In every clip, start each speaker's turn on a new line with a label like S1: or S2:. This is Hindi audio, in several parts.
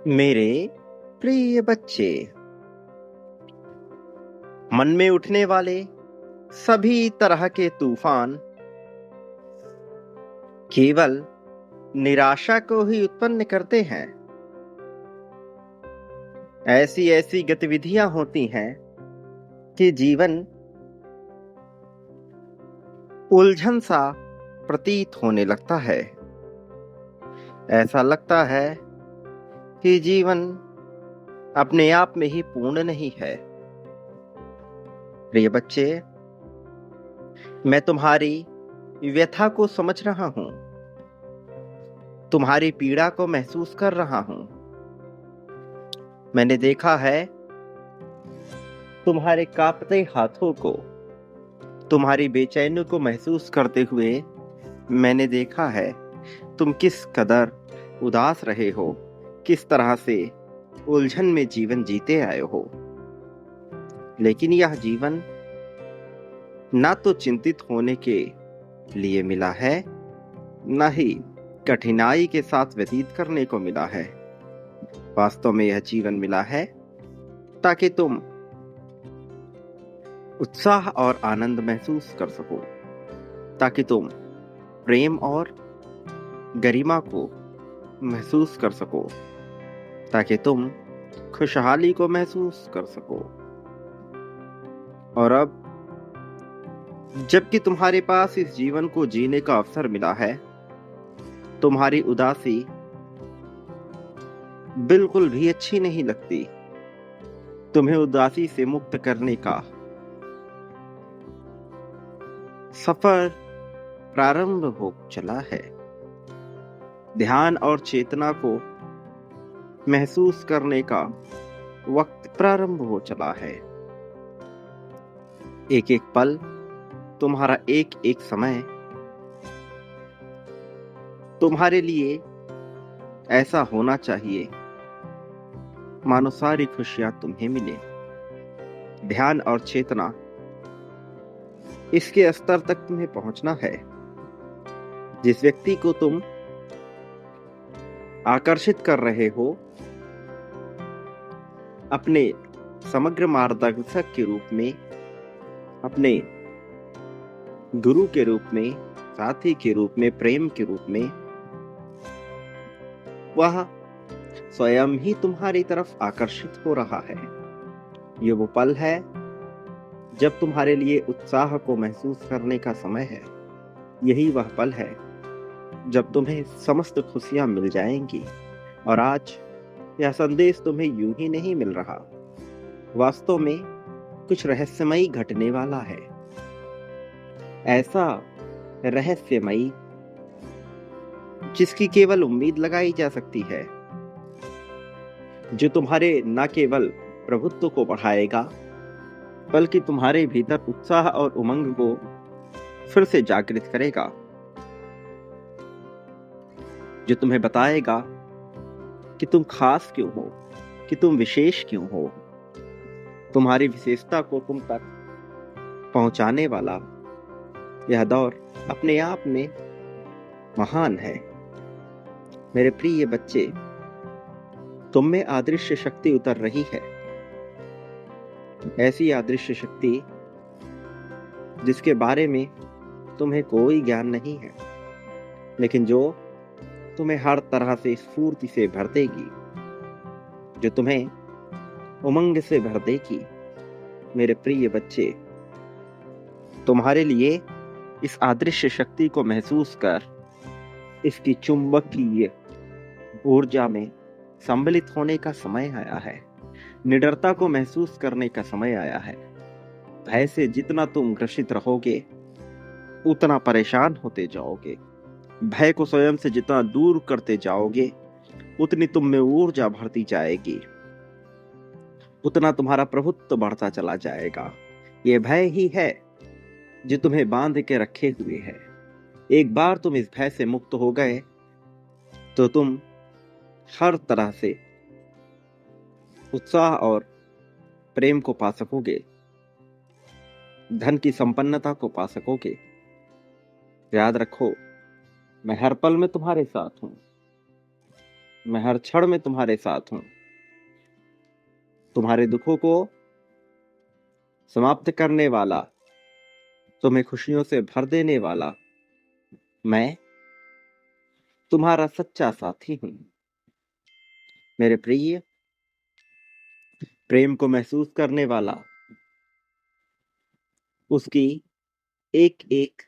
S1: मेरे प्रिय बच्चे, मन में उठने वाले सभी तरह के तूफान केवल निराशा को ही उत्पन्न करते हैं। ऐसी ऐसी गतिविधियां होती हैं कि जीवन उलझन सा प्रतीत होने लगता है। ऐसा लगता है कि जीवन अपने आप में ही पूर्ण नहीं है। प्रिय बच्चे, मैं तुम्हारी व्यथा को समझ रहा हूं, तुम्हारी पीड़ा को महसूस कर रहा हूं। मैंने देखा है तुम्हारे कांपते हाथों को, तुम्हारी बेचैनी को महसूस करते हुए। मैंने देखा है तुम किस कदर उदास रहे हो, किस तरह से उलझन में जीवन जीते आए हो। लेकिन यह जीवन ना तो चिंतित होने के लिए मिला है, ना ही कठिनाई के साथ व्यतीत करने को मिला है। वास्तव में यह जीवन मिला है ताकि तुम उत्साह और आनंद महसूस कर सको, ताकि तुम प्रेम और गरिमा को महसूस कर सको, ताकि तुम खुशहाली को महसूस कर सको। और अब जबकि तुम्हारे पास इस जीवन को जीने का अवसर मिला है, तुम्हारी उदासी बिल्कुल भी अच्छी नहीं लगती। तुम्हें उदासी से मुक्त करने का सफर प्रारंभ हो चला है। ध्यान और चेतना को महसूस करने का वक्त प्रारंभ हो चला है। एक एक पल, तुम्हारा एक एक समय तुम्हारे लिए ऐसा होना चाहिए मानो सारी खुशियां तुम्हें मिले। ध्यान और चेतना, इसके स्तर तक तुम्हें पहुंचना है। जिस व्यक्ति को तुम आकर्षित कर रहे हो अपने समग्र मार्गदर्शक के रूप में, अपने गुरु के रूप में, साथी के रूप में, प्रेम के रूप में, वह स्वयं ही तुम्हारी तरफ आकर्षित हो रहा है। ये वो पल है जब तुम्हारे लिए उत्साह को महसूस करने का समय है। यही वह पल है जब तुम्हें समस्त खुशियां मिल जाएंगी। और आज यह संदेश तुम्हें यूं ही नहीं मिल रहा, वास्तव में कुछ रहस्यमयी घटने वाला है। ऐसा रहस्यमयी जिसकी केवल उम्मीद लगाई जा सकती है, जो तुम्हारे न केवल प्रभुत्व को बढ़ाएगा, बल्कि तुम्हारे भीतर उत्साह और उमंग को फिर से जागृत करेगा, जो तुम्हें बताएगा कि तुम खास क्यों हो, कि तुम विशेष क्यों हो। तुम्हारी विशेषता को तुम तक पहुंचाने वाला यह दौर अपने आप में महान है। मेरे प्रिय बच्चे, तुम में अदृश्य शक्ति उतर रही है। ऐसी अदृश्य शक्ति जिसके बारे में तुम्हें कोई ज्ञान नहीं है, लेकिन जो तुम्हें हर तरह से स्फूर्ति से भर देगी, जो तुम्हें उमंग से भर देगी। मेरे प्रिय बच्चे, तुम्हारे लिए इस अदृश्य शक्ति को महसूस कर इसकी चुंबकीय ऊर्जा में सम्मिलित होने का समय आया है। निडरता को महसूस करने का समय आया है। भय से जितना तुम ग्रसित रहोगे, उतना परेशान होते जाओगे। भय को स्वयं से जितना दूर करते जाओगे, उतनी तुम में ऊर्जा बढ़ती जाएगी, उतना तुम्हारा प्रभुत्व बढ़ता चला जाएगा। ये भय ही है जो तुम्हें बांध के रखे हुए है। एक बार तुम इस भय से मुक्त हो गए तो तुम हर तरह से उत्साह और प्रेम को पा सकोगे, धन की संपन्नता को पा सकोगे। याद रखो, मैं हर पल में तुम्हारे साथ हूं। मैं हर क्षण में तुम्हारे साथ हूं। तुम्हारे दुखों को समाप्त करने वाला, तुम्हें खुशियों से भर देने वाला मैं तुम्हारा सच्चा साथी हूं। मेरे प्रिय, प्रेम को महसूस करने वाला, उसकी एक एक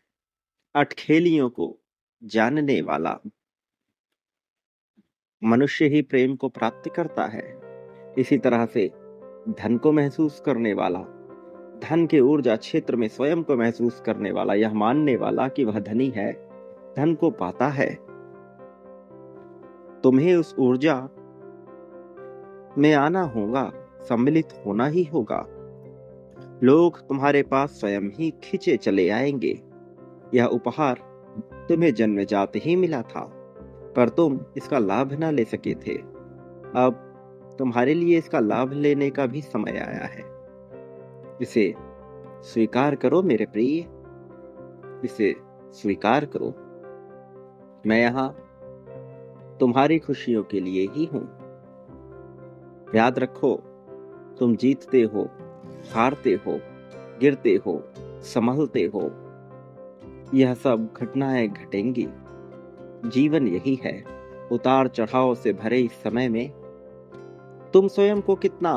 S1: अटखेलियों को जानने वाला, मनुष्य ही प्रेम को प्राप्त करता है। इसी तरह से धन को महसूस करने वाला, धन के ऊर्जा क्षेत्र में स्वयं को महसूस करने वाला, यह मानने वाला कि वह धनी है, धन को पाता है, तुम्हें उस ऊर्जा में आना होगा, सम्मिलित होना ही होगा। लोग तुम्हारे पास स्वयं ही खींचे चले आएंगे। यह उपहार तुम्हें जन्मजात ही मिला था, पर तुम इसका लाभ न ले सके थे। अब तुम्हारे लिए इसका लाभ लेने का भी समय आया है। इसे स्वीकार करो मेरे प्रिय, इसे स्वीकार करो। मैं यहाँ तुम्हारी खुशियों के लिए ही हूं। याद रखो, तुम जीतते हो, हारते हो, गिरते हो, संभलते हो, यह सब घटनाएं घटेंगी। जीवन यही है। उतार चढ़ाव से भरे इस समय में तुम स्वयं को कितना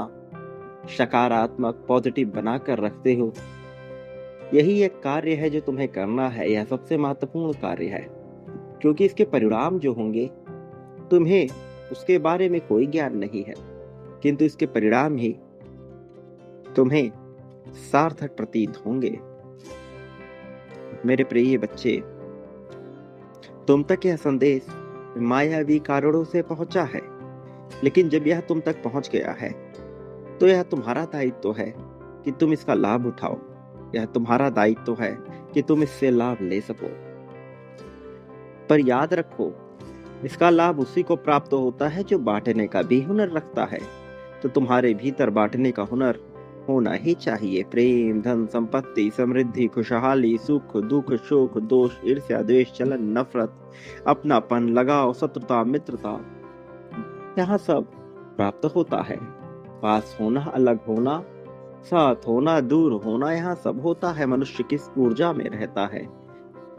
S1: सकारात्मक, पॉजिटिव बनाकर रखते हो, यही एक कार्य है जो तुम्हें करना है। यह सबसे महत्वपूर्ण कार्य है, क्योंकि इसके परिणाम जो होंगे, तुम्हें उसके बारे में कोई ज्ञान नहीं है, किंतु इसके परिणाम ही तुम्हें सार्थक प्रतीत होंगे। मेरे प्रिय बच्चे, तुम तक यह संदेश मायावी कारणों से पहुंचा है, लेकिन जब यह तुम तक पहुंच गया है तो यह तुम्हारा दायित्व है कि तुम इसका लाभ उठाओ। यह तुम्हारा दायित्व है कि तुम इससे लाभ ले सको। पर याद रखो, इसका लाभ उसी को प्राप्त होता है जो बांटने का भी हुनर रखता है। तो तुम्हारे भीतर बांटने का हुनर होना ही चाहिए। प्रेम, धन, संपत्ति, समृद्धि, खुशहाली, सुख, दुख, शोक, दोष, ईर्ष्या, द्वेष, जलन, नफरत, अपनापन, लगाव, शत्रुता, मित्रता, यहाँ सब प्राप्त होता है। पास होना, अलग होना, साथ होना, दूर होना, यहाँ सब होता है। मनुष्य किस ऊर्जा में रहता है,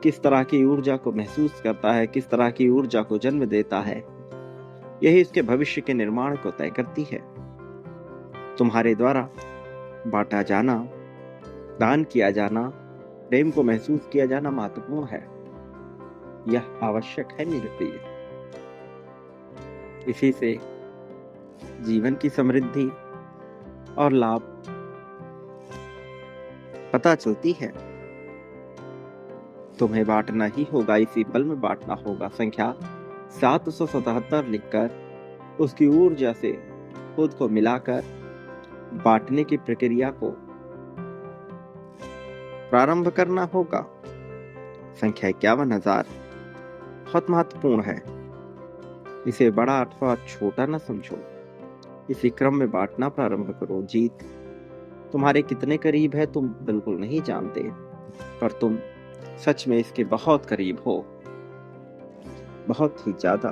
S1: किस तरह की ऊर्जा को महसूस करता है, किस तरह की ऊर्जा को जन्म देता है, यही उसके भविष्य के निर्माण को तय करती है। तुम्हारे द्वारा बांटा जाना, दान किया जाना, प्रेम को महसूस किया जाना महत्वपूर्ण है। यह आवश्यक है मेरे प्रिय। इसी से जीवन की समृद्धि और लाभ पता चलती है। तुम्हें बांटना ही होगा, इसी पल में बांटना होगा। संख्या 777 लिखकर उसकी ऊर्जा से खुद को मिलाकर बांटने की प्रक्रिया को प्रारंभ करना होगा। संख्या 51,000 बहुत महत्वपूर्ण है। इसे बड़ा अथवा छोटा न समझो, इसी क्रम में बांटना प्रारंभ करो। जीत तुम्हारे कितने करीब है तुम बिल्कुल नहीं जानते, पर तुम सच में इसके बहुत करीब हो, बहुत ही ज्यादा।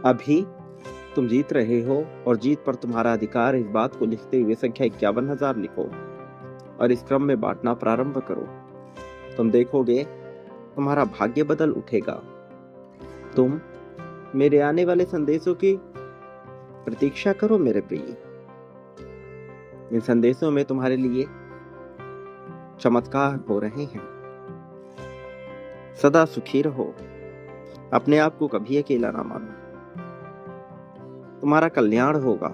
S1: अभी तुम जीत रहे हो और जीत पर तुम्हारा अधिकार। इस बात को लिखते हुए संख्या 51,000 लिखो और इस क्रम में बांटना प्रारंभ करो। तुम देखोगे तुम्हारा भाग्य बदल उठेगा। तुम मेरे आने वाले संदेशों की प्रतीक्षा करो मेरे प्रिय। इन संदेशों में तुम्हारे लिए चमत्कार हो रहे हैं। सदा सुखी रहो, अपने आप को कभी अकेला ना मानो। तुम्हारा कल्याण होगा,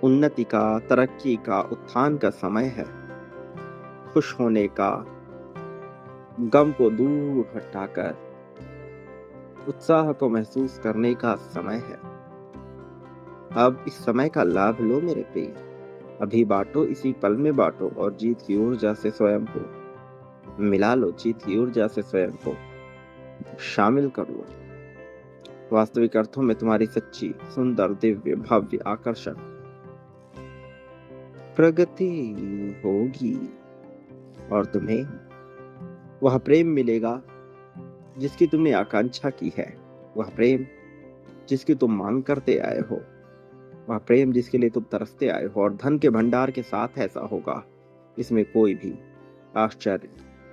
S1: उन्नति का, तरक्की का, उत्थान का समय है। खुश होने का, गम को दूर हटाकर उत्साह को महसूस करने का समय है। अब इस समय का लाभ लो मेरे प्रिय। अभी बांटो, इसी पल में बांटो और जीत की ऊर्जा से स्वयं को मिला लो। जीत की ऊर्जा से स्वयं को शामिल कर लो। वास्तविक अर्थों में तुम्हारी सच्ची, सुंदर, दिव्य, भव्य, आकर्षक प्रगति होगी और तुम्हें वह प्रेम मिलेगा जिसकी तुमने आकांक्षा की है। वह प्रेम जिसकी तुम मांग करते आए हो, वह प्रेम जिसके लिए तुम तरसते आए हो, और धन के भंडार के साथ ऐसा होगा, इसमें कोई भी आश्चर्य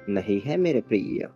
S1: नहीं है मेरे प्रिय।